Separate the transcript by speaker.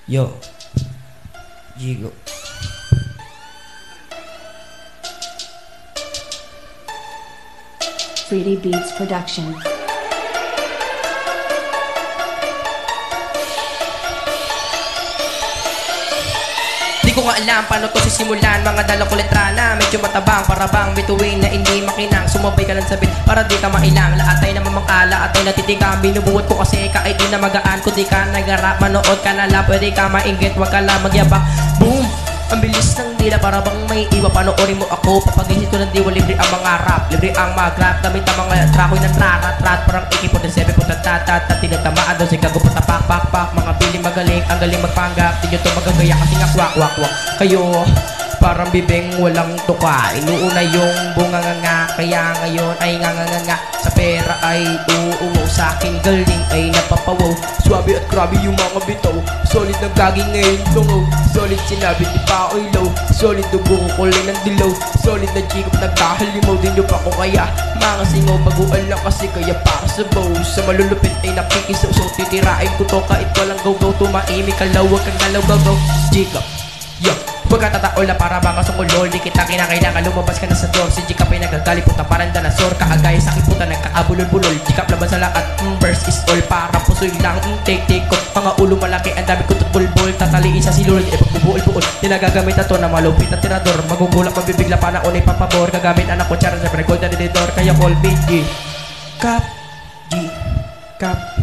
Speaker 1: Yo, Jigo.
Speaker 2: Freedy Beats Production.
Speaker 1: Di ko nga alam paano to sisimulan. Mga dala ko letrana, medyo matabang, para bang bituin na hindi makinang. Sumabay ka lang sa beat para di ka mailang. Lahat ay namamangkala at ay natitikang. Binubuhat ko kasi kahit di na magaan. Kung di ka nagarap, manood ka na lang. Pwede ka mainggit, wag ka lang magyabang. Boom! Ang bilis ng dila para bang may iwa. Panoorin mo ako, papagising ko ng diwa. Libre ang mga rap, libre ang mag-rap. Gamit ang mga trakoy ng rat-rat. Parang AK-47 po tatatat. Tinatamaan daw si Gago po tapak-pak-pak. Mga piling magaling, ang galing magpanggap. Di nyo to magagaya kasi nga kwak-wak-wak. Kayo parang bibing walang tuka. Inuuna yung bunganganga. Kaya ngayon ay nganganganga. Sa pera ay uungo. Sa akin galing ay napapawaw. Swabe at grabe yung mga bitaw. Solid ng gaging ngayon tungaw. Solid sinabi di pa ako'y low. Solid dugo ko kulay ng dilaw. Solid na chikop nagkahalimaw. Din nyo pa ko kaya mga singaw. Baguan lang kasi kaya para sa bow. Sa malulupit ay nakikisaw. So titirain ko to kahit walang go-go. Tumaimik ka law. Huwag kang nalaw-gaw. Chikop. Yo, pagkatatao na para baka sungulol. Di kita kinakailangan lumabas ka na sa door. Si Jikap ay nagagalit puta parang danasor. Kaagay sa aking puta nagkaabulol-bulol. Jikap laban sa lahat, verse is all. Para pusoy lang, take ko. Mga ulo malaki, ang dami ko tutbol-bol. Tataliin sa silulod, e pagbubuol-buol. Di nagagamit na to na malupit na tirador. Magugulak, mabibigla pa na unay papabor. Gagamit anak ko, tsara sa pregold na dinidor. Kaya call me G Kap, G Kap.